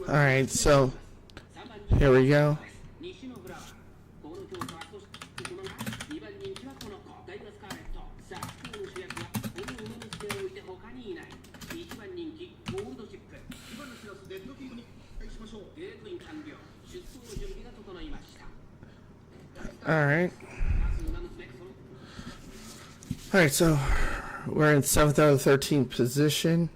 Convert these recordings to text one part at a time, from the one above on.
Alright, so here we go. Alright. Alright, so we're in 7th out of 13th position.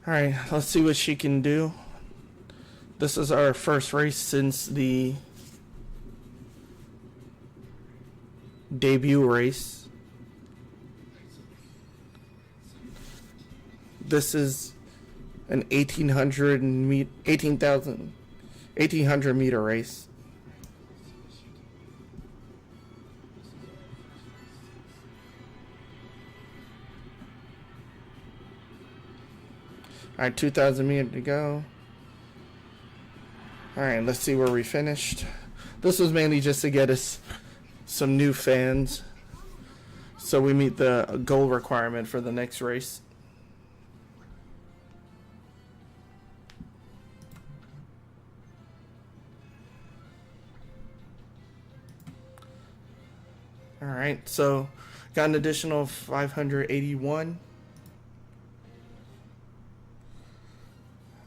Alright, let's see what she can do. This is our first race since the debut race. This is an 1800 meter race. Alright, 2,000 meters to go. Alright, let's see where we finished. This was mainly just to get us some new fans, so we meet the goal requirement for the next race. Alright, so got an additional 581.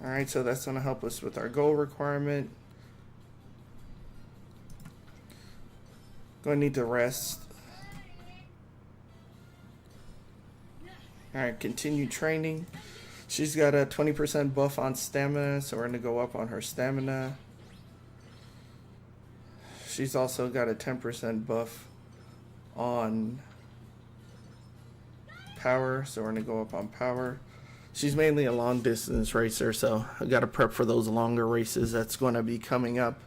Alright, so that's going to help us with our goal requirement. Going to need to rest. Alright, continue training. She's got a 20% buff on stamina, so we're going to go up on her stamina. She's also got a 10% buff on power, so we're going to go up on power. She's mainly a long distance racer, so I got to prep for those longer races that's going to be coming up.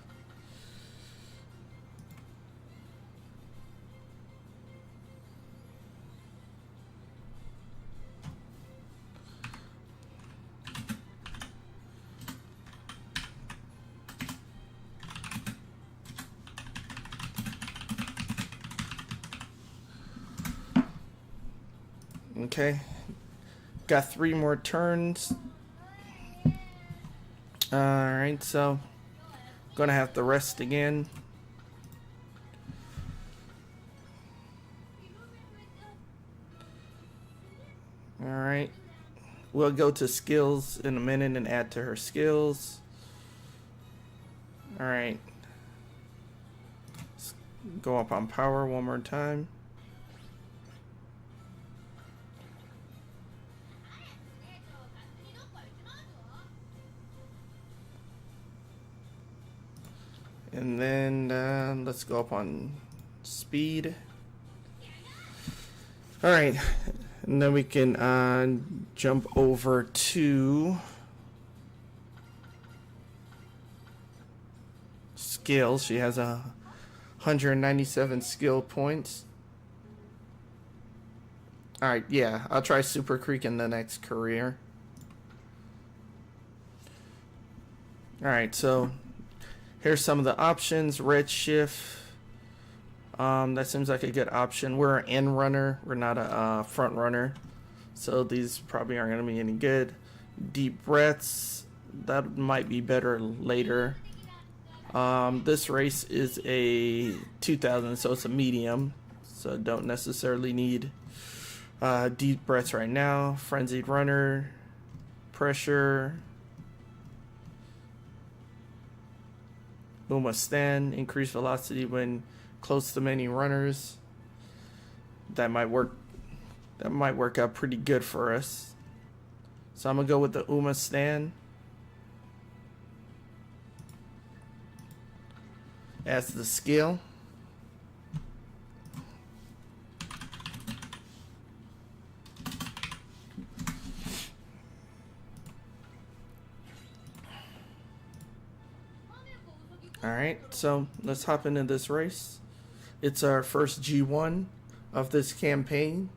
Okay. Got 3 more turns. Alright, so gonna have to rest again. Alright. We'll go to skills in a minute and add to her skills. Alright. Go up on power one more time. And then let's go up on speed. Alright, and then we can jump over to skills. She has 197 skill points. Alright, yeah, I'll try Super Creek in the next career. Alright, so here's some of the options. Red shift. That seems like a good option. We're an end runner. We're not a front runner. So these probably aren't going to be any good. Deep breaths. That might be better later. This race is a 2000, so it's a medium. So don't necessarily need deep breaths right now. Frenzied runner. Pressure. Uma stand, increased velocity when close to many runners. That might work out pretty good for us. So I'm gonna go with the Uma stand as the skill. Alright, so let's hop into this race. It's our first G1 of this campaign.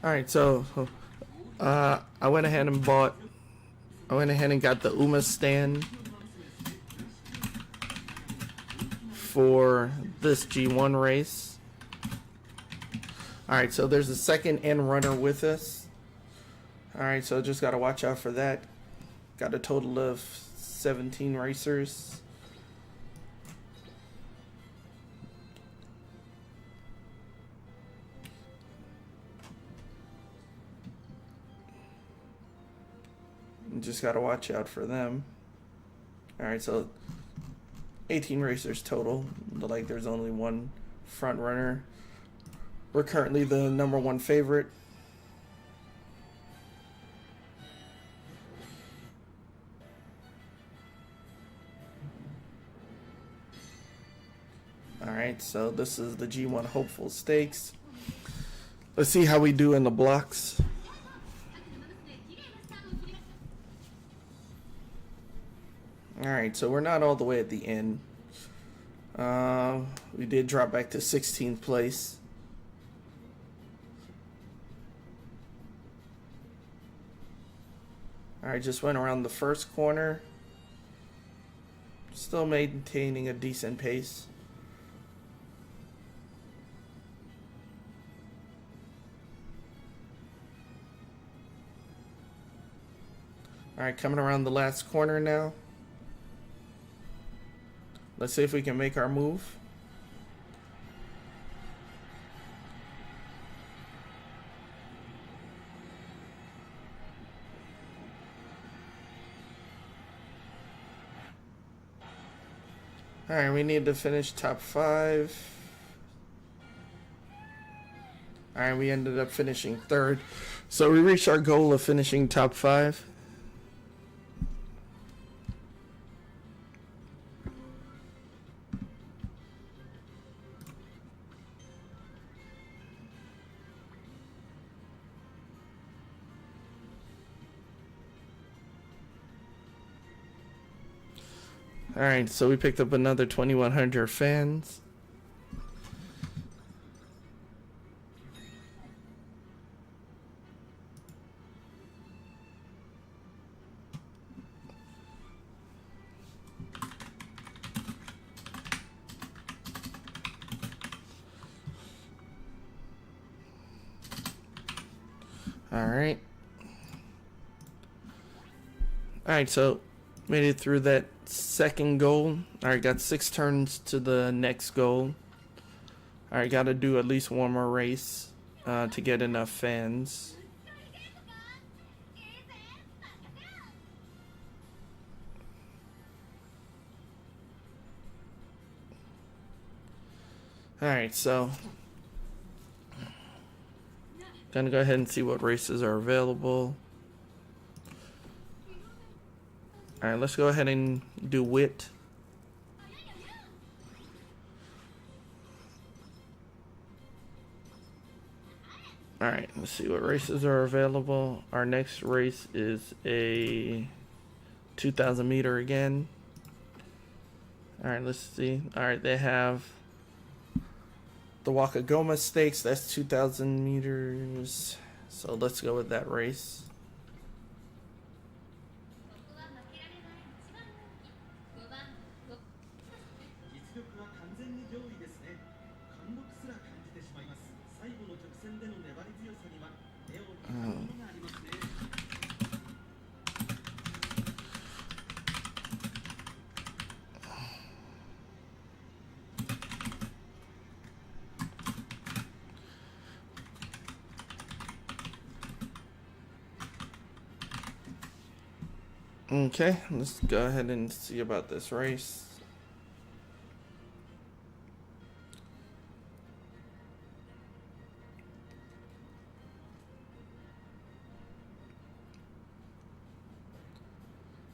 Alright, so I went ahead and bought I went ahead and got the Uma stand for this G1 race. Alright, so there's a second end runner with us. Alright, so just gotta watch out for that. Got a total of 17 racers. Just gotta watch out for them. Alright, so 18 racers total. Like there's only one front runner. We're currently the #1 favorite. Alright, so this is the G1 Hopeful Stakes. Let's see how we do in the blocks. Alright, so we're not all the way at the end. We did drop back to 16th place. Alright, just went around the first corner. Still maintaining a decent pace. Alright, coming around the last corner now. Let's see if we can make our move. Alright, we need to finish top 5. Alright, we ended up finishing 3rd. So we reached our goal of finishing top 5. Alright, so we picked up another 2,100 fans. Alright. Alright, so made it through that second goal. Alright, got 6 turns to the next goal. Alright, gotta do at least one more race to get enough fans. Alright, so gonna go ahead and see what races are available. Alright, let's go ahead and do wit. Alright, let's see what races are available. Our next race is a 2,000 meter again. Alright, let's see. Alright, they have the Wakagoma Stakes. That's 2,000 meters. So let's go with that race. Okay, let's go ahead and see about this race.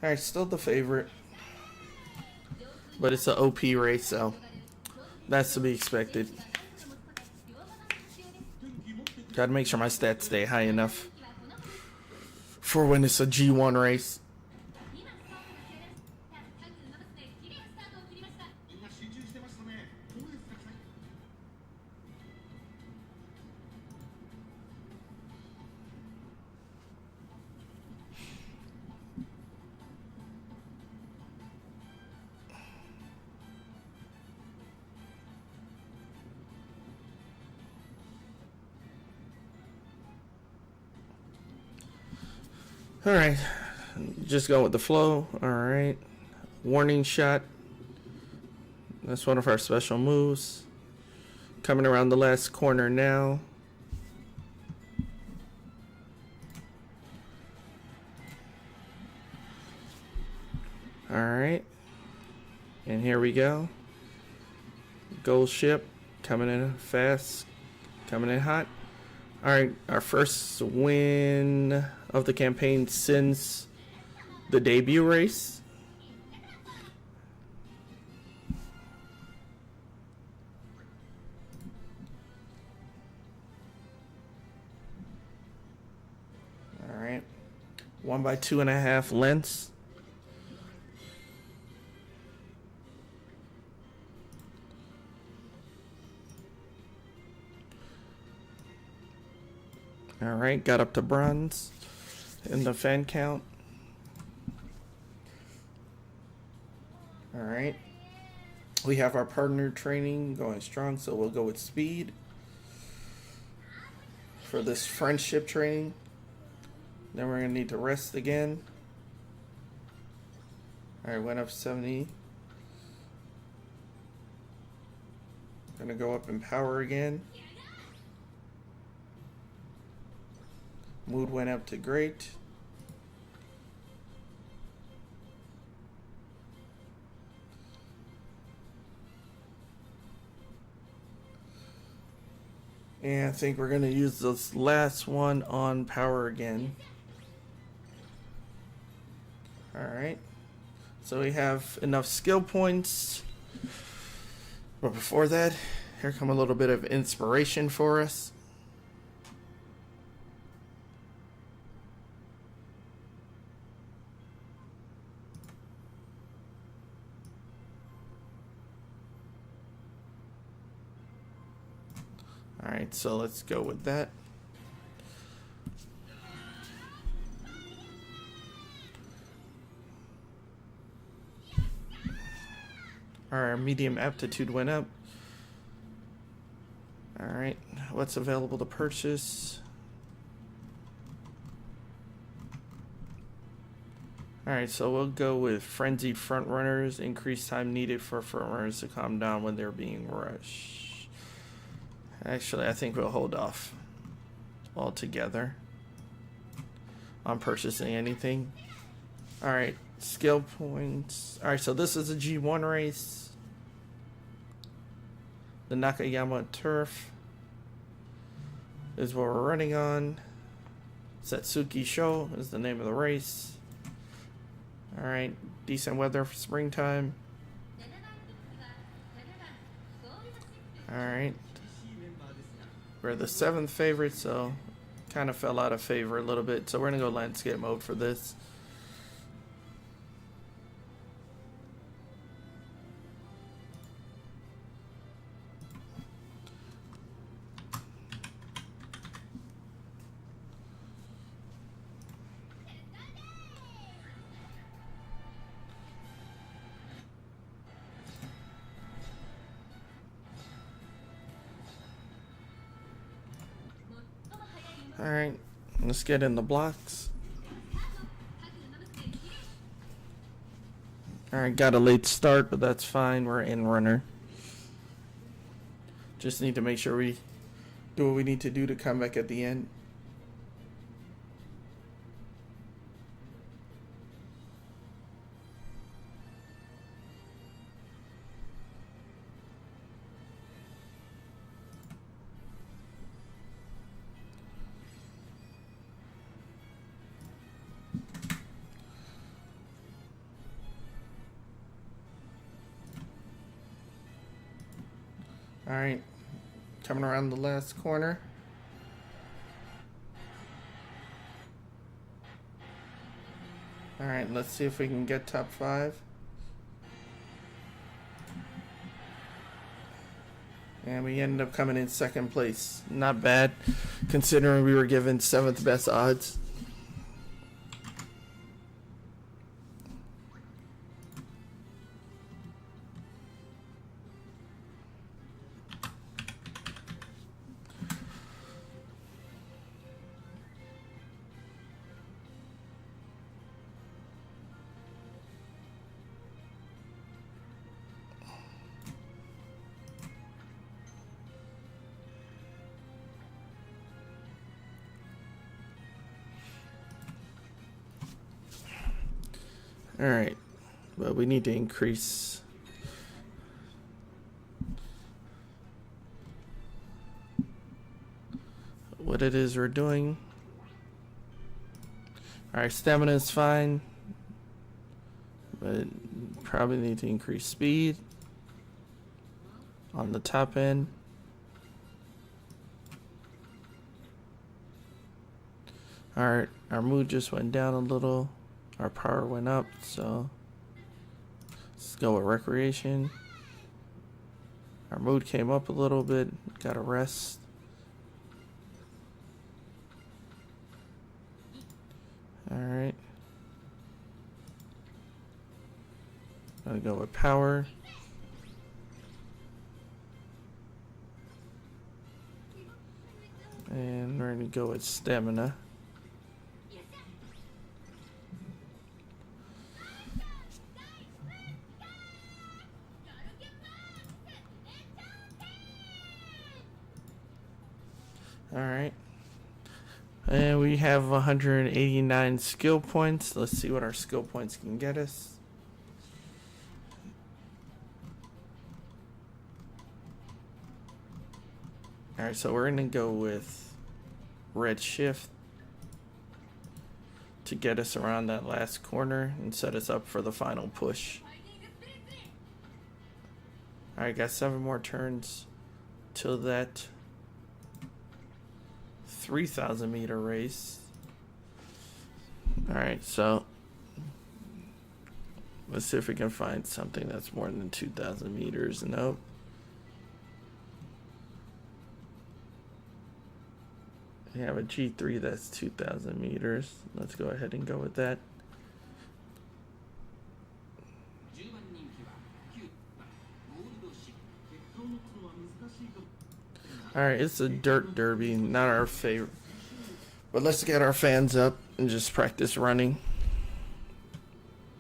Alright, still the favorite. But it's an OP race, so that's to be expected. Gotta make sure my stats stay high enough for when it's a G1 race. All right, just go with the flow. All right, warning shot. That's one of our special moves. Coming around the last corner now. All right, and here we go. Gold ship coming in fast, coming in hot. All right, our first win of the campaign since the debut race. All right, 1 by 2.5 lengths. All right, got up to bronze in the fan count. All right, we have our partner training going strong, so we'll go with speed for this friendship training. Then we're gonna need to rest again. All right, went up 70. Gonna go up in power again. Mood went up to great. And I think we're going to use this last one on power again. Alright. So we have enough skill points. But before that, here come a little bit of inspiration for us. Alright, so let's go with that. Our medium aptitude went up. Alright, what's available to purchase? Alright, so we'll go with frenzied front runners. Increased time needed for front runners to calm down when they're being rushed. Actually, I think we'll hold off altogether on purchasing anything. Alright, skill points. Alright, so this is a G1 race. The Nakayama Turf is what we're running on. Satsuki Sho is the name of the race. Alright, decent weather for springtime. Alright. We're the 7th favorite, so kind of fell out of favor a little bit. So we're going to go landscape mode for this. Alright, let's get in the blocks. Alright, got a late start, but that's fine. We're in runner. Just need to make sure we do what we need to do to come back at the end. Alright, coming around the last corner. Alright, let's see if we can get top 5. And we ended up coming in 2nd place. Not bad, considering we were given 7th best odds. Alright, but we need to increase what it is we're doing. Alright, stamina is fine, but probably need to increase speed on the top end. Alright, our mood just went down a little. Our power went up, so let's go with recreation. Our mood came up a little bit. Gotta rest. Alright. Gonna go with power. And we're gonna go with stamina. Alright. And we have 189 skill points. Let's see what our skill points can get us. Alright, so we're gonna go with red shift to get us around that last corner and set us up for the final push. Alright, got 7 more turns till that 3,000 meter race. Alright, so let's see if we can find something that's more than 2,000 meters. Nope. We have a G3 that's 2,000 meters. Let's go ahead and go with that. Alright, it's a dirt derby, not our favorite. But let's get our fans up and just practice running.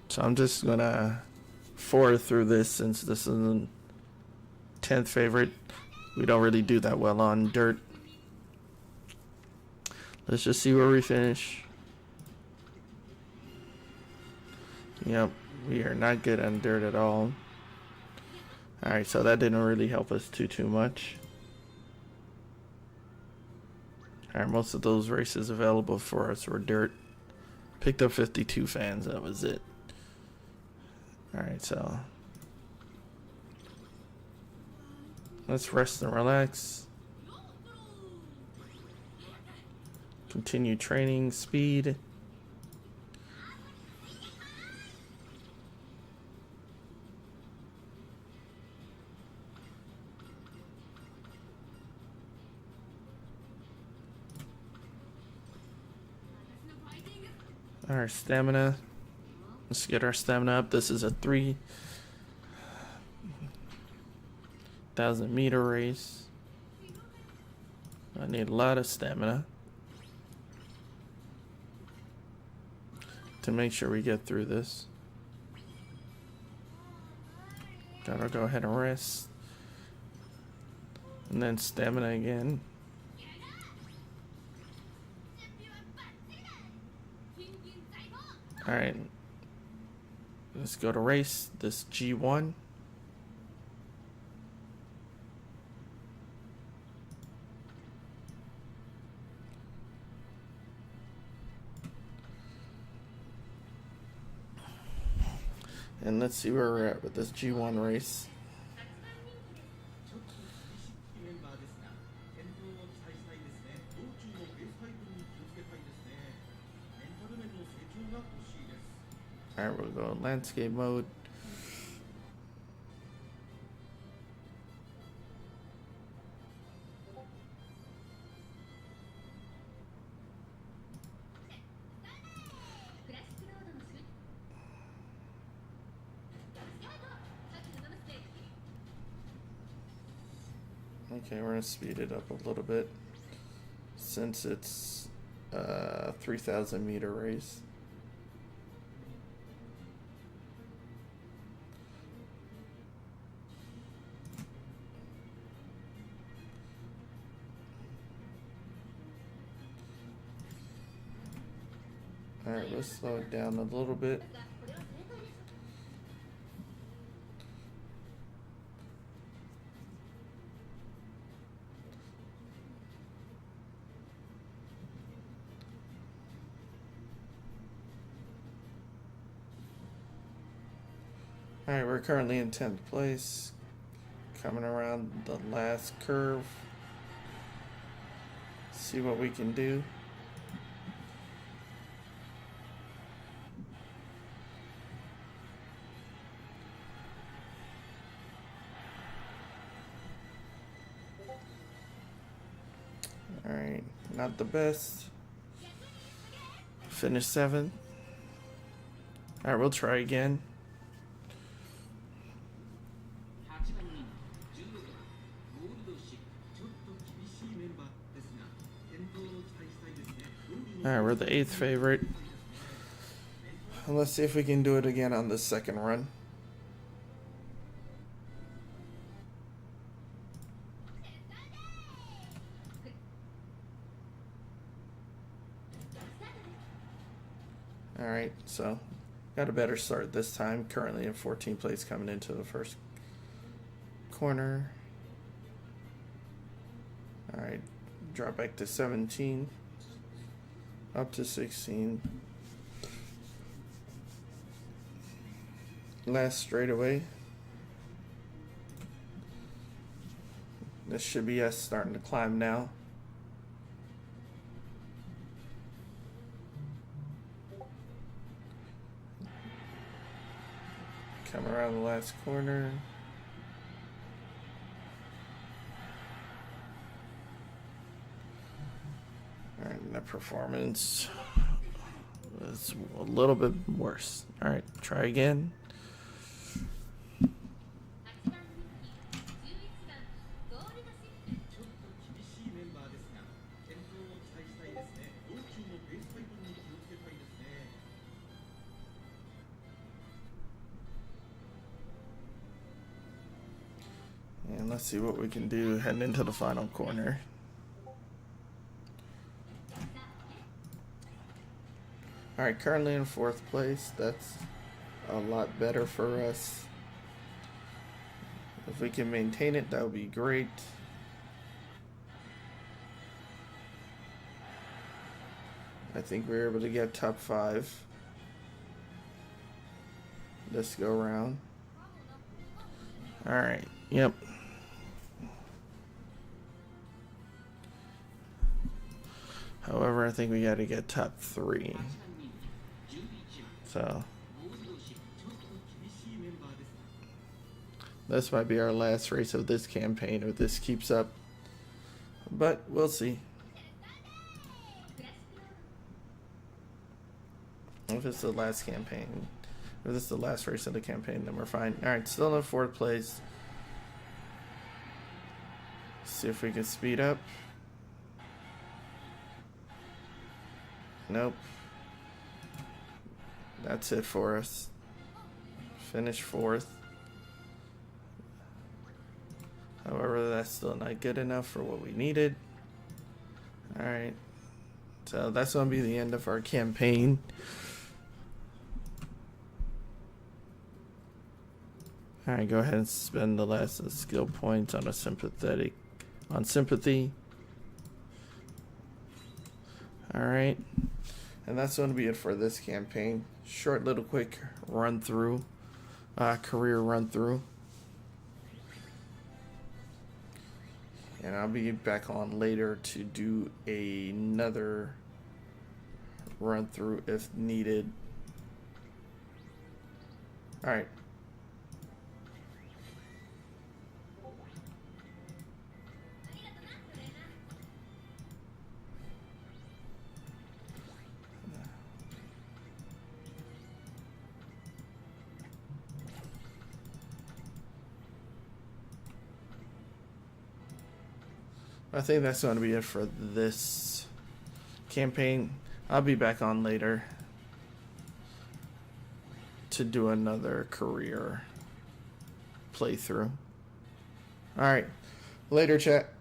So I'm just gonna forward through this since this is a 10th favorite. We don't really do that well on dirt. Let's just see where we finish. Yep, we are not good on dirt at all. Alright, so that didn't really help us too much. Alright, most of those races available for us were dirt. Picked up 52 fans, that was it. Alright, so let's rest and relax. Continue training speed. Our stamina. Let's get our stamina up. This is a 3,000 meter race. I need a lot of stamina to make sure we get through this. Gotta go ahead and rest. And then stamina again. Alright. Let's go to race this G1. And let's see where we're at with this G1 race. Alright, we'll go landscape mode. Okay, we're gonna speed it up a little bit since it's a 3,000 meter race. Alright, let's slow it down a little bit. Alright, we're currently in 10th place. Coming around the last curve. See what we can do. Alright, not the best. Finish 7th. Alright, we'll try again. Alright, we're the 8th favorite. And let's see if we can do it again on the second run. Alright, so got a better start this time. Currently in 14th place coming into the first corner. Alright, drop back to 17. Up to 16. Last straightaway. This should be us starting to climb now. Come around the last corner. Alright, that performance was a little bit worse. Alright, try again. And let's see what we can do heading into the final corner. Alright, currently in 4th place. That's a lot better for us. If we can maintain it, that would be great. I think we were able to get top 5 this go round. Alright, yep. However, I think we got to get top 3. So this might be our last race of this campaign if this keeps up, but we'll see. If it's the last campaign, if this is the last race of the campaign, then we're fine. Alright, still in 4th place. See if we can speed up. Nope. That's it for us. Finish 4th. However, that's still not good enough for what we needed. Alright. So that's going to be the end of our campaign. Alright, go ahead and spend the last skill points on sympathy. Alright. And that's going to be it for this campaign. Short little quick run through. Career run through. And I'll be back on later to do another run through if needed. Alright. I think that's going to be it for this campaign. I'll be back on later to do another career playthrough. Alright, later chat.